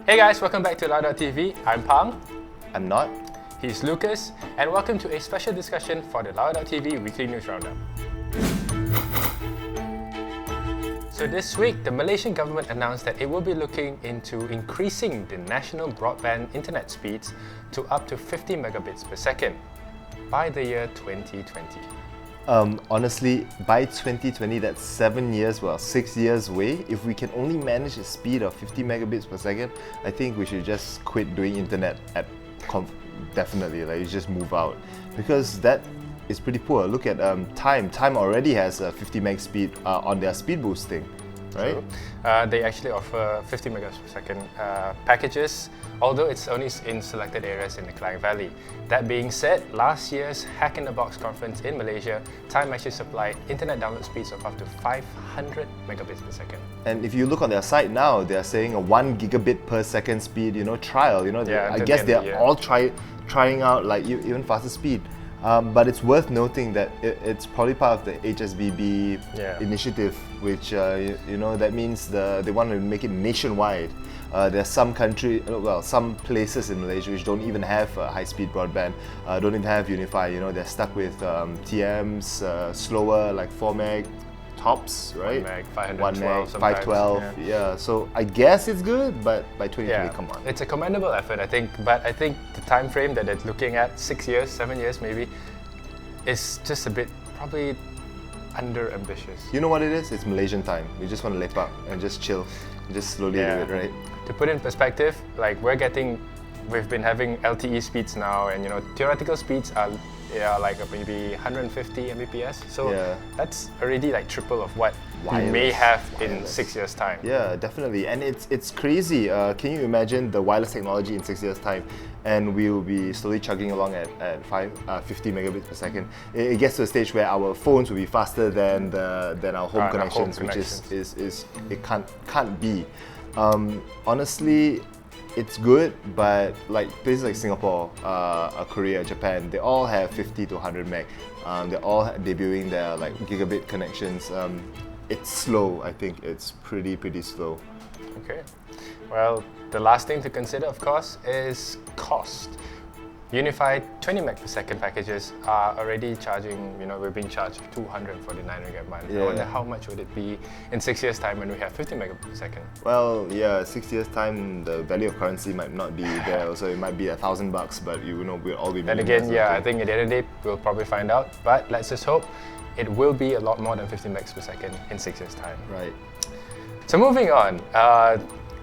Hey guys, welcome back to Lau.tv. I'm Pang. I'm not. He's Lucas, and welcome to a special discussion for the Lau.tv Weekly News Roundup. So this week, the Malaysian government announced that it will be looking into increasing the national broadband internet speeds to up to 50 megabits per second by the year 2020. Honestly, by 2020, that's 7 years, 6 years away. If we can only manage a speed of 50 megabits per second, I think we should just quit doing internet definitely, like you just move out. Because that is pretty poor. Look at Time. Time already has a 50 meg speed on their speed boosting, right? They actually offer 50 megabits per second packages, although it's only in selected areas in the Klang Valley. That being said, last year's Hack in the Box conference in Malaysia, Time actually supplied internet download speeds of up to 500 megabits per second. And if you look on their site now, they are saying a 1 gigabit per second speed, trial. I guess they're all trying out like even faster speed. But it's worth noting that it's probably part of the HSBB initiative, which that means they want to make it nationwide. There's some some places in Malaysia which don't even have high-speed broadband, don't even have Unifi. They're stuck with TMs, slower, like 4 meg tops, right? 1 meg, 512 1 meg, sometimes. 512, yeah. So I guess it's good, but by 2020, come on. It's a commendable effort, I think. But I think the time frame that they're looking at, 6 years, 7 years maybe, is just a bit probably under ambitious. You know what it is? It's Malaysian time. We just want to lip up and just chill, and just slowly do it, right? To put in perspective, like we've been having LTE speeds now, and theoretical speeds are like maybe 150 Mbps. So that's already like triple of what we may have in 6 years' time. Yeah, definitely. And it's crazy. Can you imagine the wireless technology in 6 years' time? And we'll be slowly chugging along at 50 megabits per second. It gets to a stage where our phones will be faster than our home connections, which is it can't be. Honestly, it's good, but like places like Singapore, Korea, Japan, they all have 50 to 100 meg. They're all debuting their like gigabit connections. It's slow. I think it's pretty slow. Okay. Well, the last thing to consider, of course, is cost. Unified 20 meg per second packages are already charging, we're being charged 249 ringgit a month. I wonder how much would it be in 6 years' time when we have 50 meg per second? Well, 6 years' time, the value of currency might not be there. So it might be $1,000, but we'll all be. Then again, I think at the end of the day, we'll probably find out. But let's just hope it will be a lot more than 50 megs per second in 6 years' time. Right. So moving on,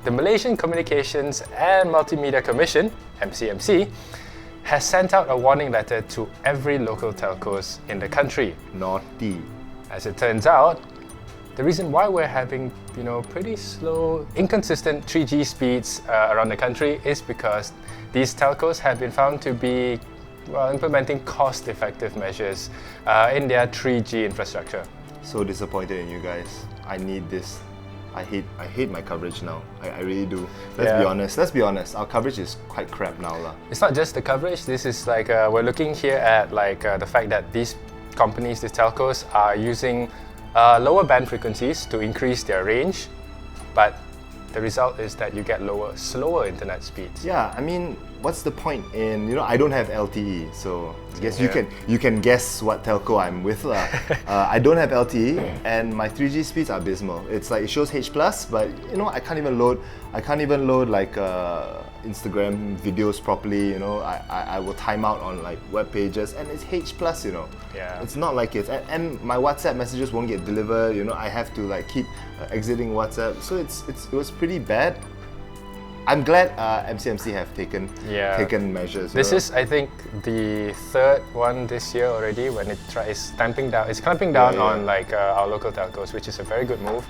the Malaysian Communications and Multimedia Commission, MCMC, has sent out a warning letter to every local telcos in the country. Naughty. As it turns out, the reason why we're having pretty slow, inconsistent 3G speeds around the country is because these telcos have been found to be implementing cost-effective measures in their 3G infrastructure. So disappointed in you guys. I need this. I hate my coverage now. I really do. Let's be honest. Our coverage is quite crap now, lah. It's not just the coverage. This is like we're looking here at the fact that these companies, these telcos, are using lower band frequencies to increase their range, but the result is that you get slower internet speeds. Yeah, I mean, what's the point in I don't have LTE, so I guess you can guess what telco I'm with, lah. I don't have LTE, and my 3G speeds are abysmal. It's like it shows H+, but I can't even load like Instagram videos properly. I will time out on like web pages, and it's H+. Yeah. It's not like it, and my WhatsApp messages won't get delivered. I have to like keep exiting WhatsApp, so it was pretty bad. I'm glad MCMC have taken measures. This is, I think, the third one this year already when it is clamping down on like our local telcos, which is a very good move.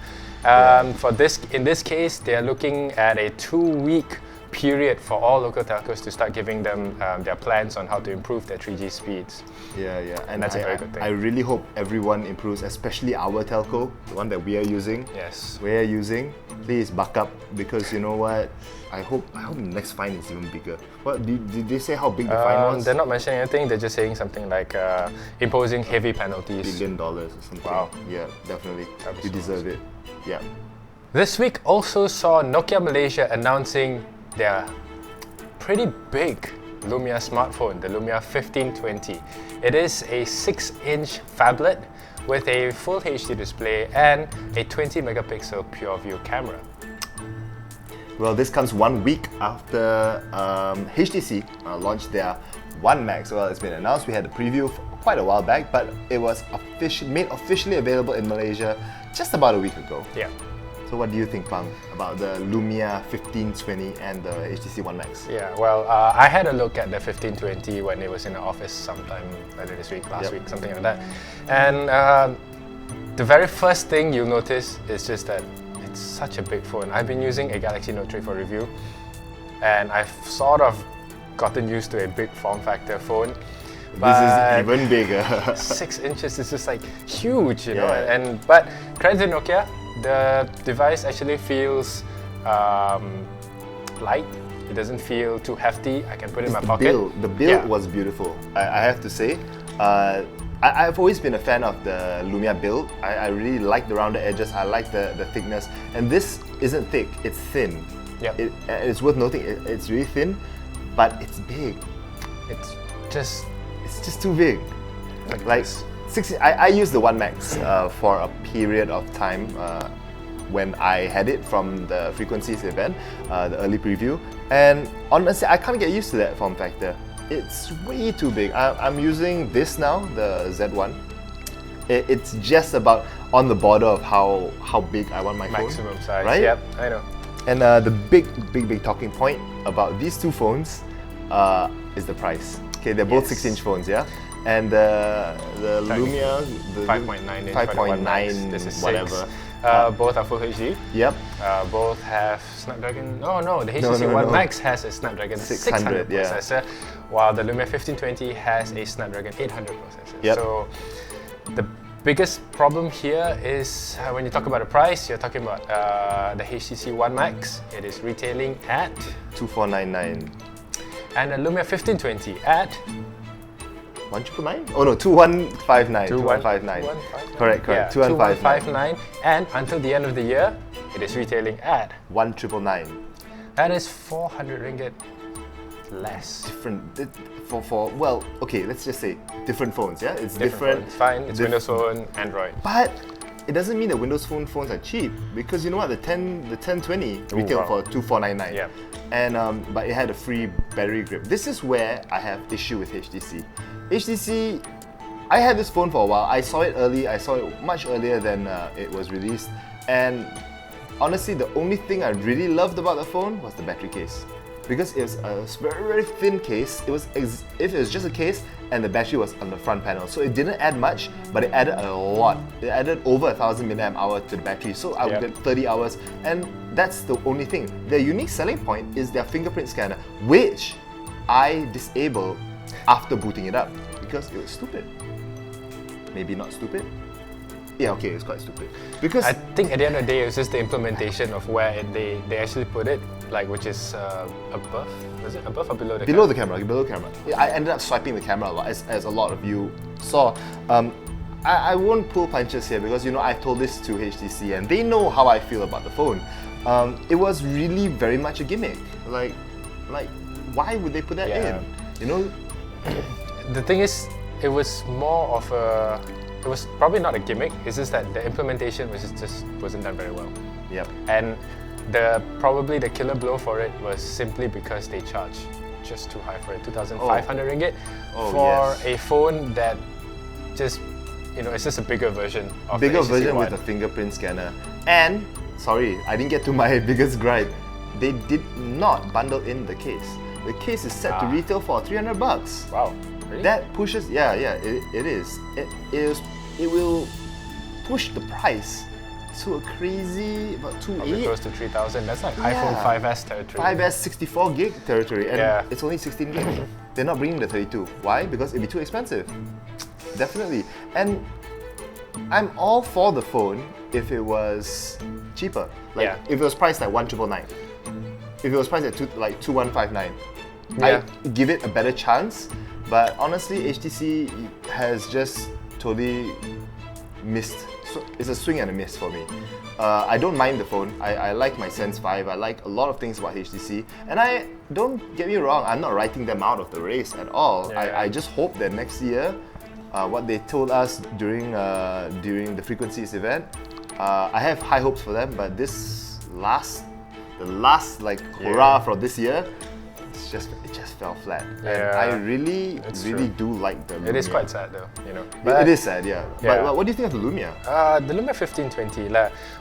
In this case, they are looking at a 2-week period for all local telcos to start giving them their plans on how to improve their 3G speeds. And that's a very good thing. I really hope everyone improves, especially our telco, the one that we are using. Yes. Please buck up, because you know what? I hope the next fine is even bigger. What did they say how big the fine was? They're not mentioning anything. They're just saying something like imposing heavy penalties. $1 billion or something. Wow. Yeah, definitely. You deserve it. Yeah. This week also saw Nokia Malaysia announcing their pretty big Lumia smartphone, the Lumia 1520. It is a 6-inch phablet with a full HD display and a 20 megapixel pure view camera. Well, this comes 1 week after HTC launched their One Max. Well, it's been announced. We had a preview quite a while back, but it was made officially available in Malaysia just about a week ago. Yeah. So what do you think, Pang, about the Lumia 1520 and the HTC One Max? Yeah, well, I had a look at the 1520 when it was in the office sometime earlier this week, last week, something like that. And the very first thing you'll notice is just that it's such a big phone. I've been using a Galaxy Note 3 for review, and I've sort of gotten used to a big form factor phone. This is even bigger. 6 inches is just like huge, you know. But credit to Nokia, the device actually feels light. It doesn't feel too hefty. I can put it in my pocket. The build was beautiful. I have to say. I've always been a fan of the Lumia build. I really like the rounded edges. I like the thickness. And this isn't thick. It's thin. Yep. It's worth noting. It's really thin, but it's big. It's just too big. Like 60. I used the One Max for a period of time when I had it from the Frequencies event, the early preview, and honestly, I can't get used to that form factor. It's way too big. I'm using this now, the Z1. It's just about on the border of how big I want my phone. Maximum size, right? Yep, I know. And the big talking point about these two phones is the price. Okay, they're both 6-inch phones, yeah? And the Lumia, the 5.9 inch, 5.9, this is whatever. Both are full HD. Yep. Both have Snapdragon. No, the HTC One Max has a Snapdragon 600 processor, while the Lumia 1520 has a Snapdragon 800 processor. Yep. So the biggest problem here is when you talk about the price, you're talking about the HTC One Max. It is retailing at 2499. And the Lumia 1520 at 1999? Oh no, 2159. 2159. Correct. Yeah, 2159. And until the end of the year, it is retailing at 1999. That is 400 ringgit less. Different for well, okay, let's just say different phones. Yeah, it's different. It's fine. It's Windows Phone, Android. But it doesn't mean that Windows Phone phones are cheap, because you know what, the 1020 retailed for 2499. Yeah. And but it had a free battery grip. This is where I have issue with HTC. HTC, I had this phone for a while. I saw it early. I saw it much earlier than it was released. And honestly, the only thing I really loved about the phone was the battery case, because it was a very, very thin case. It was if it was just a case and the battery was on the front panel, so it didn't add much, but it added a lot. It added over 1,000 mAh to the battery, so I would get 30 hours, and that's the only thing. Their unique selling point is their fingerprint scanner, which I disabled after booting it up because it was stupid. Maybe not stupid. Yeah, okay, it's quite stupid. Because I think at the end of the day, it was just the implementation of where they actually put it, like which is above. Was it above or below the below camera? Below the camera. I ended up swiping the camera a lot, as a lot of you saw. I won't pull punches here because, you know, I told this to HTC and they know how I feel about the phone. It was really very much a gimmick. Like why would they put that in? You know. The thing is, it was more of a. It was probably not a gimmick. It's just that the implementation wasn't done very well. Yep. And probably the killer blow for it was simply because they charged just too high for it, 2,500 ringgit for a phone that just, you know, it's just a bigger version of the HTC version One. with a fingerprint scanner. And sorry, I didn't get to my biggest gripe. They did not bundle in the case. The case is set to retail for 300 bucks. Wow. Really? That pushes, it is. It will push the price to a crazy about 2,800. Close to 3,000. That's like iPhone 5S territory. 5S 64 gig territory, and it's only 16 gig. They're not bringing the 32. Why? Because it'd be too expensive. Definitely. And I'm all for the phone if it was cheaper. Like if it was priced at 1,999. If it was priced at 2,159, I give it a better chance. But honestly, HTC has just totally it's a swing and a miss for me. I don't mind the phone. I like my Sense 5. I like a lot of things about HTC. And I don't get me wrong, I'm not writing them out of the race at all. Yeah. I just hope that next year, what they told us during the Frequencies event, I have high hopes for them. But the last like hurrah for this year, it just fell flat. And I really do like the Lumia. It is quite sad though, you know. It is sad, yeah. But what do you think of the Lumia? The Lumia 1520,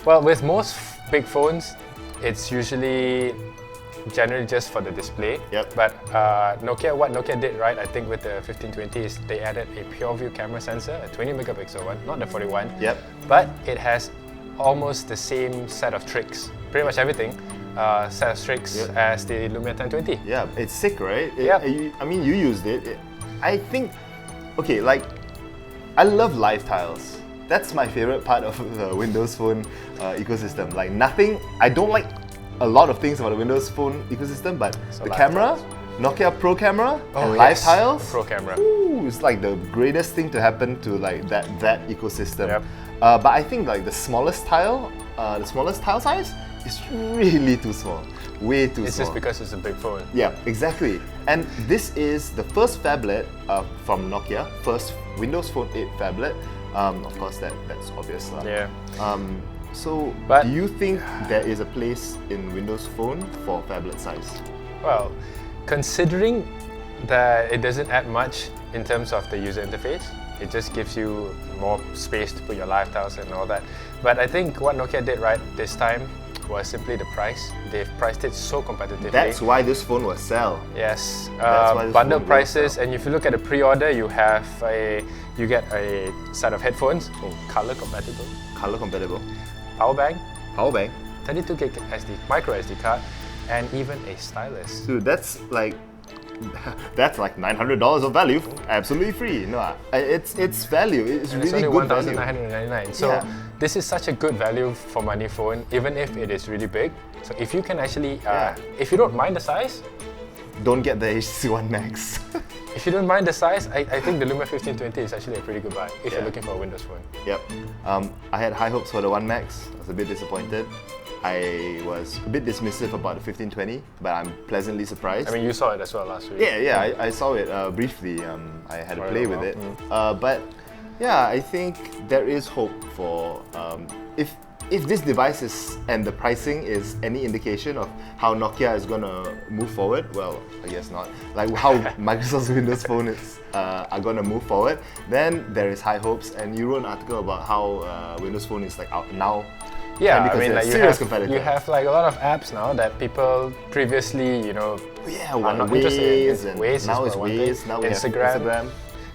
well, with most big phones, it's usually generally just for the display. Yep. But what Nokia did right, I think with the 1520 is they added a pure view camera sensor, a 20 megapixel one, not the 41. Yep. But it has almost the same set of tricks, pretty much everything. Set of tricks as the Lumia 1020. Yeah, it's sick, right? Yeah. I mean, you used it. I think, okay, like, I love live tiles. That's my favorite part of the Windows Phone ecosystem. Like I don't like a lot of things about the Windows Phone ecosystem, but the camera, Nokia Pro camera, and live tiles. Pro camera. Ooh, it's like the greatest thing to happen to like that ecosystem. Yep. But I think like the smallest tile size is really too small. Way too small. It's just because it's a big phone. Yeah, exactly. And this is the first phablet from Nokia, first Windows Phone 8 phablet. Of course, that's obvious. Yeah. But do you think there is a place in Windows Phone for phablet size? Well, considering that it doesn't add much in terms of the user interface, it just gives you more space to put your live tiles and all that. But I think what Nokia did right this time was simply the price. They've priced it so competitively. That's why this phone will sell. Yes, That's bundle prices, and if you look at the pre-order, you get a set of headphones, color compatible, power bank, 32 gig micro SD card, and even a stylus. Dude, that's like $900 of value, absolutely free. No, it's value. It's and really it's good only value. $1,999. So this is such a good value for money phone, even if it is really big. So if you can actually, if you don't mind the size, don't get the HTC One Max. If you don't mind the size, I think the Lumia 1520 is actually a pretty good buy if you're looking for a Windows phone. Yep. I had high hopes for the One Max. I was a bit disappointed. I was a bit dismissive about the 1520, but I'm pleasantly surprised. I mean, you saw it as well last week. Yeah, I saw it briefly. I had a play with it. But yeah, I think there is hope for if this device is and the pricing is any indication of how Nokia is gonna move forward. Well, I guess not. Like how Microsoft's Windows Phone are gonna move forward. Then there is high hopes. And you wrote an article about how Windows Phone is like out now. Yeah, I mean, like you have like a lot of apps now that people previously, are not interested in. Waze now it's Waze. Now we have Instagram.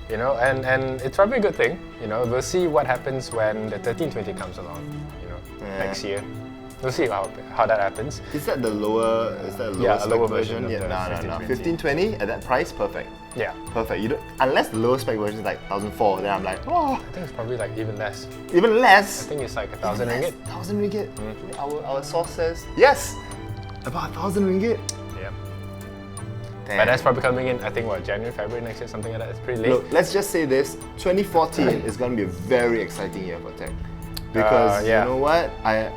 And it's probably a good thing. We'll see what happens when the 1320 comes along. Next year. We'll see how that happens. Is that the lower? Lower version? Yeah, no. 1520 at that price, perfect. Yeah, perfect. Unless the lowest spec version is like 1,004, then I'm like, oh. I think it's probably like even less. Even less. I think it's like 1,000 ringgit. 1,000 ringgit. Our source says yes, about 1,000 ringgit. Yeah. But that's probably coming in. I think January, February next year, something like that. It's pretty late. Look, let's just say this: 2014 is going to be a very exciting year for tech. Because you know what, I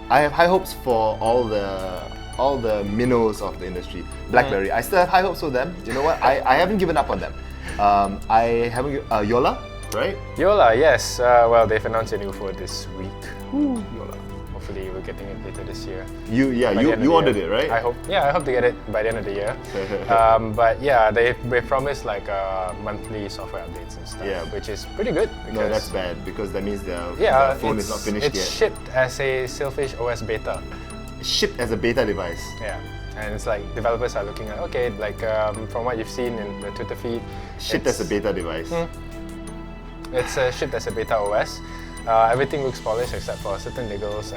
have high hopes for all the minnows of the industry. BlackBerry, I still have high hopes for them. You know what, I haven't given up on them. I haven't Yola, right? Yola, yes. Well, they've announced a new phone this week. Yola. Hopefully, we're getting it later this year. You ordered it, right? I hope to get it by the end of the year. But yeah, they promised like monthly software updates and stuff, which is pretty good. No, that's bad because that means the phone is not finished yet. It's shipped as a Sailfish OS beta. Shipped as a beta device. Yeah. And it's like developers are looking at from what you've seen in the Twitter feed. Shipped as a beta device. It's shipped as a beta OS. Everything looks polished except for certain niggles,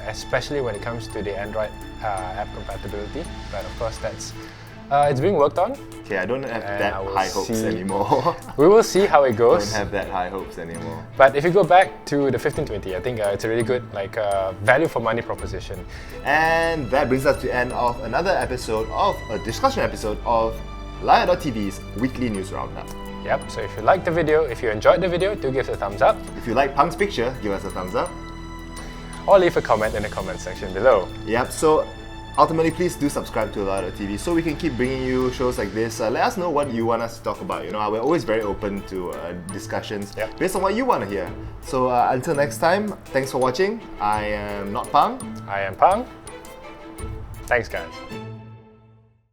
especially when it comes to the Android app compatibility. But of course, it's being worked on. Okay, I don't have that high hopes anymore. We will see how it goes. Don't have that high hopes anymore. But if you go back to the 1520, I think it's a really good value for money proposition. And that brings us to the end of another episode of a discussion episode of Lumia.tv's Weekly News Roundup. Yep, so if you liked the video, if you enjoyed the video, do give it a thumbs up. If you like Punk's picture, give us a thumbs up. Or leave a comment in the comment section below. Yep, so ultimately, please do subscribe to Allow.tv so we can keep bringing you shows like this. Let us know what you want us to talk about. You know, we're always very open to discussions based on what you want to hear. So until next time, thanks for watching. I am not Pang. I am Pang. Thanks, guys.